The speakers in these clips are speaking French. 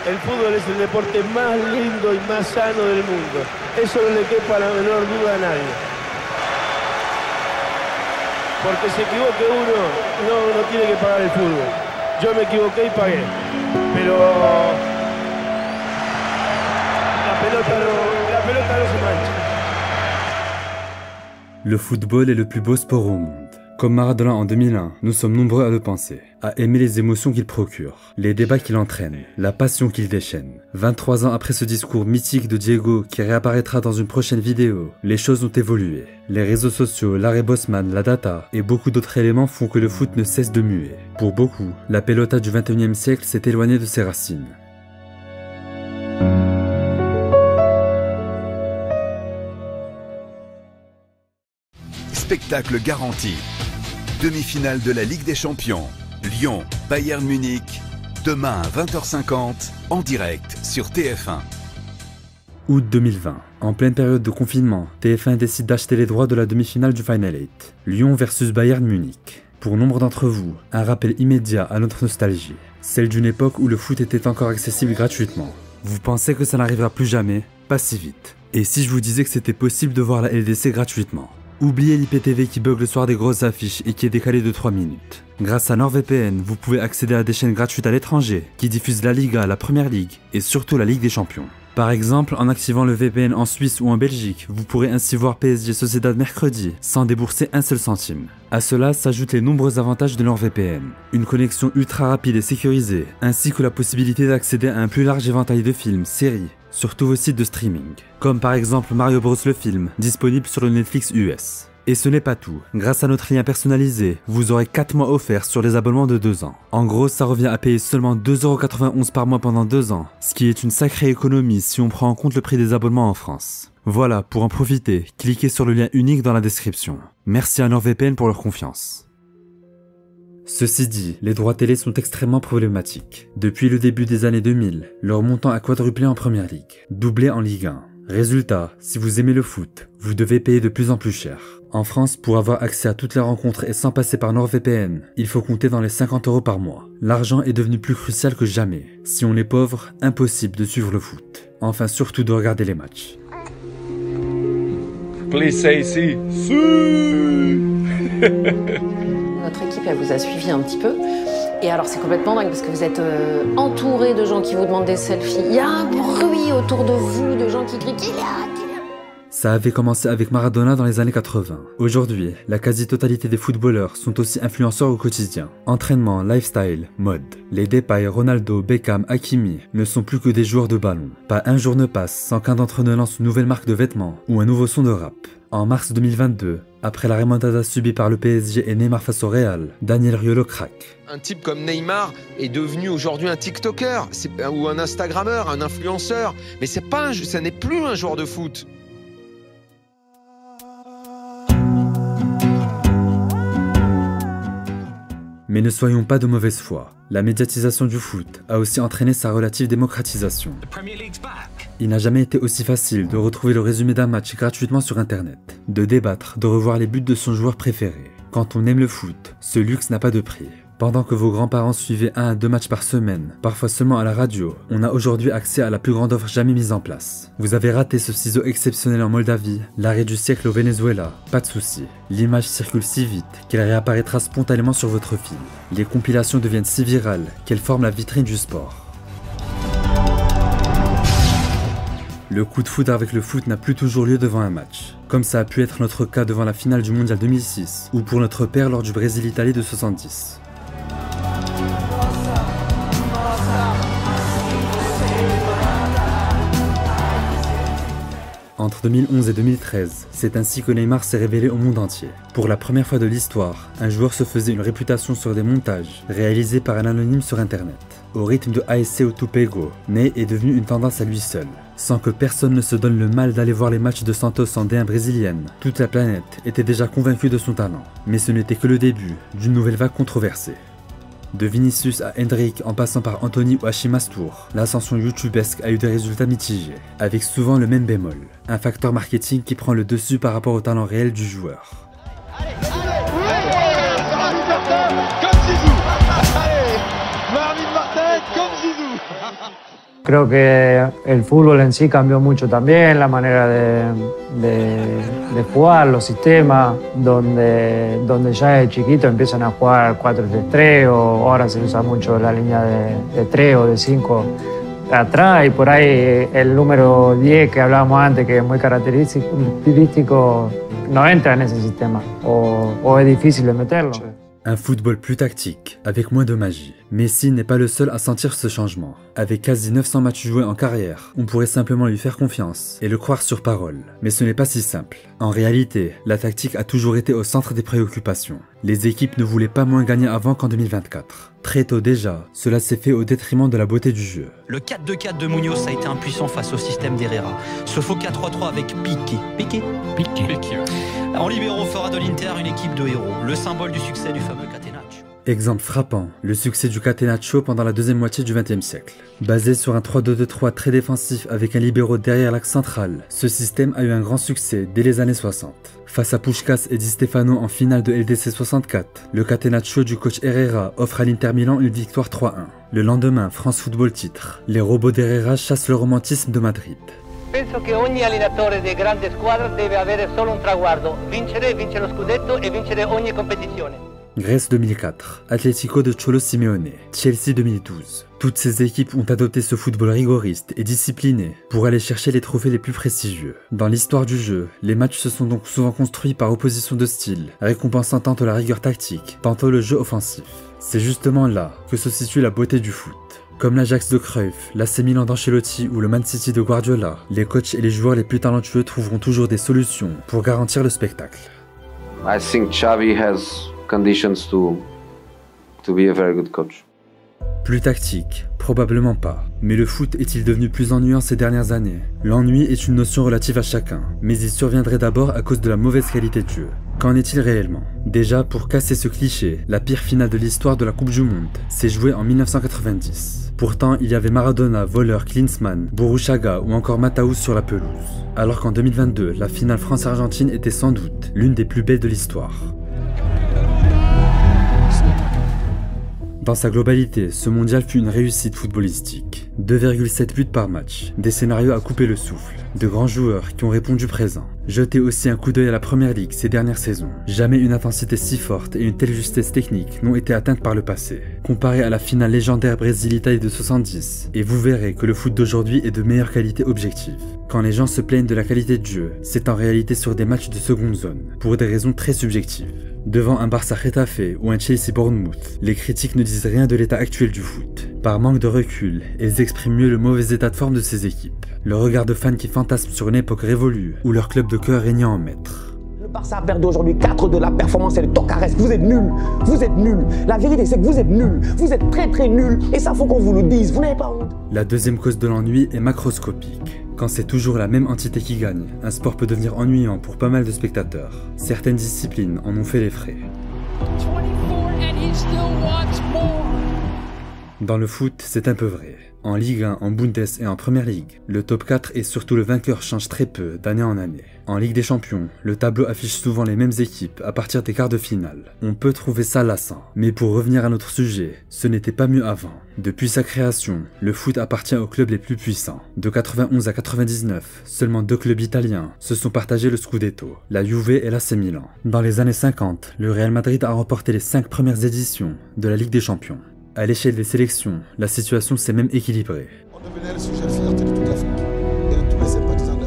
El fútbol es el deporte más lindo y más sano del mundo. Eso no le quepa la menor duda a nadie. Porque se equivoque uno, no tiene que pagar el fútbol. Yo me equivoqué y pagué. Pero la pelota no se mancha. Le football est le plus beau sport au monde. Comme Maradona en 2001, nous sommes nombreux à le penser, à aimer les émotions qu'il procure, les débats qu'il entraîne, la passion qu'il déchaîne. 23 ans après ce discours mythique de Diego qui réapparaîtra dans une prochaine vidéo, les choses ont évolué. Les réseaux sociaux, l'arrêt Bosman, la data et beaucoup d'autres éléments font que le foot ne cesse de muer. Pour beaucoup, la pelota du 21e siècle s'est éloignée de ses racines. Spectacle garanti. Demi-finale de la Ligue des Champions. Lyon, Bayern Munich. Demain à 20h50, en direct sur TF1. Août 2020. En pleine période de confinement, TF1 décide d'acheter les droits de la demi-finale du Final 8. Lyon versus Bayern Munich. Pour nombre d'entre vous, un rappel immédiat à notre nostalgie. Celle d'une époque où le foot était encore accessible gratuitement. Vous pensez que ça n'arrivera plus jamais? Pas si vite. Et si je vous disais que c'était possible de voir la LDC gratuitement? Oubliez l'IPTV qui bug le soir des grosses affiches et qui est décalé de 3 minutes. Grâce à NordVPN, vous pouvez accéder à des chaînes gratuites à l'étranger qui diffusent la Liga, la Première Ligue et surtout la Ligue des Champions. Par exemple, en activant le VPN en Suisse ou en Belgique, vous pourrez ainsi voir PSG Sociedad mercredi sans débourser un seul centime. À cela s'ajoutent les nombreux avantages de NordVPN. Une connexion ultra rapide et sécurisée, ainsi que la possibilité d'accéder à un plus large éventail de films, séries, sur tous vos sites de streaming, comme par exemple Mario Bros le film, disponible sur le Netflix US. Et ce n'est pas tout, grâce à notre lien personnalisé, vous aurez 4 mois offerts sur les abonnements de 2 ans. En gros, ça revient à payer seulement 2,91€ par mois pendant 2 ans, ce qui est une sacrée économie si on prend en compte le prix des abonnements en France. Voilà, pour en profiter, cliquez sur le lien unique dans la description. Merci à NordVPN pour leur confiance. Ceci dit, les droits télé sont extrêmement problématiques. Depuis le début des années 2000, leur montant a quadruplé en Première Ligue, doublé en Ligue 1. Résultat, si vous aimez le foot, vous devez payer de plus en plus cher. En France, pour avoir accès à toutes les rencontres et sans passer par NordVPN, il faut compter dans les 50€ par mois. L'argent est devenu plus crucial que jamais. Si on est pauvre, impossible de suivre le foot. Enfin, surtout de regarder les matchs. Please say si. Notre équipe, elle vous a suivi un petit peu. Et alors, c'est complètement dingue parce que vous êtes entouré de gens qui vous demandent des selfies. Il y a un bruit autour de vous, de gens qui crient qu'il y a. Ça avait commencé avec Maradona dans les années 80. Aujourd'hui, la quasi-totalité des footballeurs sont aussi influenceurs au quotidien. Entraînement, lifestyle, mode. Les Depay, Ronaldo, Beckham, Hakimi ne sont plus que des joueurs de ballon. Pas un jour ne passe sans qu'un d'entre eux ne lance une nouvelle marque de vêtements ou un nouveau son de rap. En mars 2022, après la remontada subie par le PSG et Neymar face au Real, Daniel Riolo craque. Un type comme Neymar est devenu aujourd'hui un TikToker ou un Instagrammeur, un influenceur. Mais ça n'est plus un joueur de foot. Mais ne soyons pas de mauvaise foi. La médiatisation du foot a aussi entraîné sa relative démocratisation. Il n'a jamais été aussi facile de retrouver le résumé d'un match gratuitement sur internet, de débattre, de revoir les buts de son joueur préféré. Quand on aime le foot, ce luxe n'a pas de prix. Pendant que vos grands-parents suivaient 1 à 2 matchs par semaine, parfois seulement à la radio, on a aujourd'hui accès à la plus grande offre jamais mise en place. Vous avez raté ce ciseau exceptionnel en Moldavie, l'arrêt du siècle au Venezuela, pas de souci. L'image circule si vite qu'elle réapparaîtra spontanément sur votre fil. Les compilations deviennent si virales qu'elles forment la vitrine du sport. Le coup de foudre avec le foot n'a plus toujours lieu devant un match, comme ça a pu être notre cas devant la finale du Mondial 2006, ou pour notre père lors du Brésil-Italie de 70. Entre 2011 et 2013, c'est ainsi que Neymar s'est révélé au monde entier. Pour la première fois de l'histoire, un joueur se faisait une réputation sur des montages réalisés par un anonyme sur internet. Au rythme de ASC ou Tupego, Ney est devenu une tendance à lui seul. Sans que personne ne se donne le mal d'aller voir les matchs de Santos en D1 brésilienne, toute la planète était déjà convaincue de son talent. Mais ce n'était que le début d'une nouvelle vague controversée. De Vinicius à Hendrik en passant par Anthony ou Hachim Mastour, l'ascension youtubesque a eu des résultats mitigés, avec souvent le même bémol, un facteur marketing qui prend le dessus par rapport au talent réel du joueur. Comme Zizou. Allez, Marvin Martin comme Zizou. Creo que el fútbol en sí cambió mucho también, la manera de jugar, los sistemas, donde ya de chiquito empiezan a jugar 4-3-3 o ahora se usa mucho la línea de 3 o de 5 atrás y por ahí el número 10 que hablábamos antes, que es muy característico, no entra en ese sistema o es difícil de meterlo. Un football plus tactique, avec moins de magie. Messi n'est pas le seul à sentir ce changement. Avec quasi 900 matchs joués en carrière, on pourrait simplement lui faire confiance et le croire sur parole. Mais ce n'est pas si simple. En réalité, la tactique a toujours été au centre des préoccupations. Les équipes ne voulaient pas moins gagner avant qu'en 2024. Très tôt déjà, cela s'est fait au détriment de la beauté du jeu. Le 4-2-4 de Muñoz a été impuissant face au système d'Herrera. Ce faux 4-3-3 avec Piqué. En libéraux fera de l'Inter une équipe de héros, le symbole du succès du fameux Catenaccio. Exemple frappant, le succès du Catenaccio pendant la deuxième moitié du XXe siècle. Basé sur un 3-2-2-3 très défensif avec un libéro derrière l'axe central, ce système a eu un grand succès dès les années 60. Face à Puskás et Di Stefano en finale de LDC 64, le Catenaccio du coach Herrera offre à l'Inter Milan une victoire 3-1. Le lendemain, France Football titre. Les robots d'Herrera chassent le romantisme de Madrid. Penso che ogni allenatore di grande squadra deve avere solo un traguardo, vincere lo scudetto e vincere ogni competizione. Grèce 2004, Atlético de Cholo Simeone, Chelsea 2012. Toutes ces équipes ont adopté ce football rigoriste et discipliné pour aller chercher les trophées les plus prestigieux. Dans l'histoire du jeu, les matchs se sont donc souvent construits par opposition de style, récompensant tantôt la rigueur tactique, tantôt le jeu offensif. C'est justement là que se situe la beauté du foot. Comme l'Ajax de Cruyff, l'AC Milan d'Ancelotti ou le Man City de Guardiola, les coachs et les joueurs les plus talentueux trouveront toujours des solutions pour garantir le spectacle. I think Xavi has conditions to be a very good coach. Plus tactique, probablement pas. Mais le foot est-il devenu plus ennuyant ces dernières années? L'ennui est une notion relative à chacun, mais il surviendrait d'abord à cause de la mauvaise qualité de jeu. Qu'en est-il réellement? Déjà, pour casser ce cliché, la pire finale de l'histoire de la Coupe du Monde s'est jouée en 1990. Pourtant, il y avait Maradona, Voller, Klinsmann, Burruchaga ou encore Mataus sur la pelouse. Alors qu'en 2022, la finale France-Argentine était sans doute l'une des plus belles de l'histoire. Dans sa globalité, ce mondial fut une réussite footballistique. 2,7 buts par match, des scénarios à couper le souffle, de grands joueurs qui ont répondu présent. Jetez aussi un coup d'œil à la Première Ligue ces dernières saisons. Jamais une intensité si forte et une telle justesse technique n'ont été atteintes par le passé. Comparé à la finale légendaire Brésil-Italie de 70, et vous verrez que le foot d'aujourd'hui est de meilleure qualité objective. Quand les gens se plaignent de la qualité de jeu, c'est en réalité sur des matchs de seconde zone, pour des raisons très subjectives. Devant un Barça-Getafe ou un Chelsea-Bournemouth, les critiques ne disent rien de l'état actuel du foot. Par manque de recul, ils expriment mieux le mauvais état de forme de ces équipes. Le regard de fans qui fantasment sur une époque révolue où leur club de cœur régnant en maître. Le Barça a perdu aujourd'hui 4 de la performance et le Tocaresque. Vous êtes nuls, vous êtes nuls. La vérité c'est que vous êtes nuls, vous êtes très très nuls. Et ça faut qu'on vous le dise, vous n'avez pas honte. La deuxième cause de l'ennui est macroscopique. Quand c'est toujours la même entité qui gagne, un sport peut devenir ennuyant pour pas mal de spectateurs. Certaines disciplines en ont fait les frais. Dans le foot, c'est un peu vrai. En Ligue 1, en Bundes et en Première Ligue, le top 4 et surtout le vainqueur change très peu d'année en année. En Ligue des Champions, le tableau affiche souvent les mêmes équipes à partir des quarts de finale. On peut trouver ça lassant, mais pour revenir à notre sujet, ce n'était pas mieux avant. Depuis sa création, le foot appartient aux clubs les plus puissants. De 91 à 99, seulement 2 clubs italiens se sont partagés le Scudetto, la Juve et l'AC Milan. Dans les années 50, le Real Madrid a remporté les 5 premières éditions de la Ligue des Champions. À l'échelle des sélections, la situation s'est même équilibrée. On devenait le sujet de fierté de toute l'Afrique et de tous les sympathisants d'Afrique.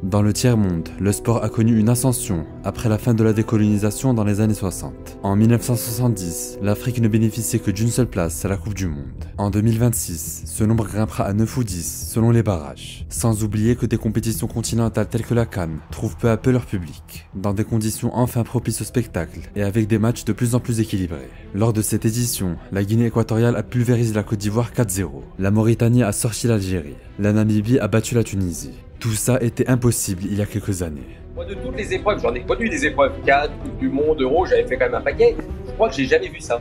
Dans le tiers-monde, le sport a connu une ascension après la fin de la décolonisation dans les années 60. En 1970, l'Afrique ne bénéficiait que d'une seule place à la Coupe du Monde. En 2026, ce nombre grimpera à 9 ou 10 selon les barrages. Sans oublier que des compétitions continentales telles que la CAN trouvent peu à peu leur public, dans des conditions enfin propices au spectacle et avec des matchs de plus en plus équilibrés. Lors de cette édition, la Guinée équatoriale a pulvérisé la Côte d'Ivoire 4-0. La Mauritanie a sorti l'Algérie. La Namibie a battu la Tunisie. Tout ça était impossible il y a quelques années. Moi, de toutes les épreuves, j'en ai connu des épreuves. CAN, Coupe du Monde, Euro, j'avais fait quand même un paquet. Je crois que j'ai jamais vu ça.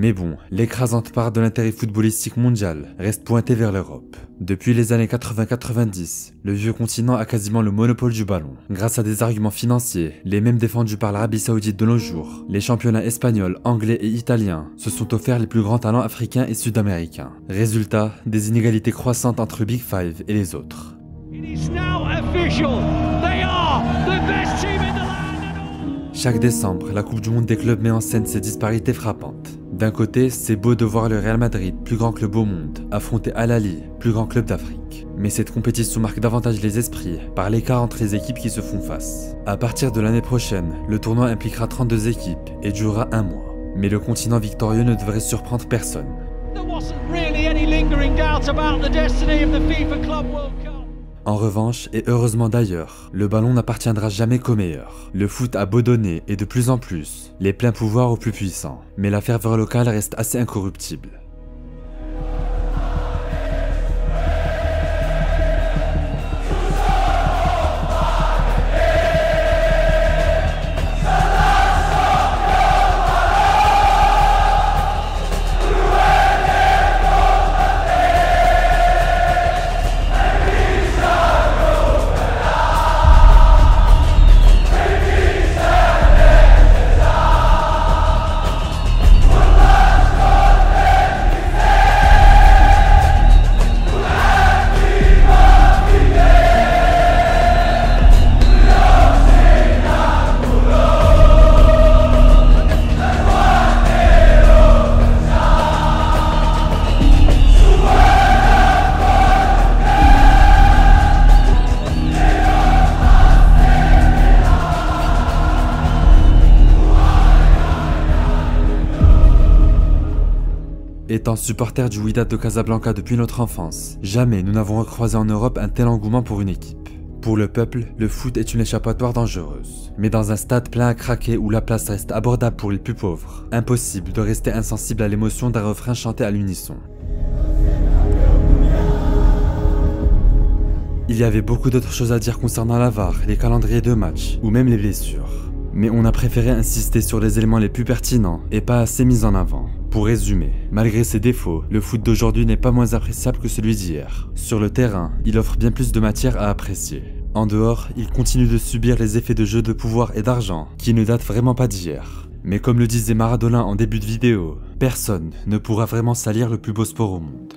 Mais bon, l'écrasante part de l'intérêt footballistique mondial reste pointée vers l'Europe. Depuis les années 80-90, le vieux continent a quasiment le monopole du ballon. Grâce à des arguments financiers, les mêmes défendus par l'Arabie Saoudite de nos jours, les championnats espagnols, anglais et italiens se sont offerts les plus grands talents africains et sud-américains. Résultat, des inégalités croissantes entre Big Five et les autres. Chaque décembre, la Coupe du Monde des clubs met en scène ces disparités frappantes. D'un côté, c'est beau de voir le Real Madrid, plus grand club au monde, affronter Al Ahly, plus grand club d'Afrique. Mais cette compétition marque davantage les esprits par l'écart entre les équipes qui se font face. À partir de l'année prochaine, le tournoi impliquera 32 équipes et durera un mois. Mais le continent victorieux ne devrait surprendre personne. En revanche, et heureusement d'ailleurs, le ballon n'appartiendra jamais qu'aux meilleurs. Le foot a beau donner, et de plus en plus, les pleins pouvoirs aux plus puissants. Mais la ferveur locale reste assez incorruptible. Étant supporter du Wydad de Casablanca depuis notre enfance, jamais nous n'avons recroisé en Europe un tel engouement pour une équipe. Pour le peuple, le foot est une échappatoire dangereuse. Mais dans un stade plein à craquer où la place reste abordable pour les plus pauvres, impossible de rester insensible à l'émotion d'un refrain chanté à l'unisson. Il y avait beaucoup d'autres choses à dire concernant la VAR, les calendriers de matchs, ou même les blessures. Mais on a préféré insister sur les éléments les plus pertinents et pas assez mis en avant. Pour résumer, malgré ses défauts, le foot d'aujourd'hui n'est pas moins appréciable que celui d'hier. Sur le terrain, il offre bien plus de matière à apprécier. En dehors, il continue de subir les effets de jeu de pouvoir et d'argent, qui ne datent vraiment pas d'hier. Mais comme le disait Maradona en début de vidéo, personne ne pourra vraiment salir le plus beau sport au monde.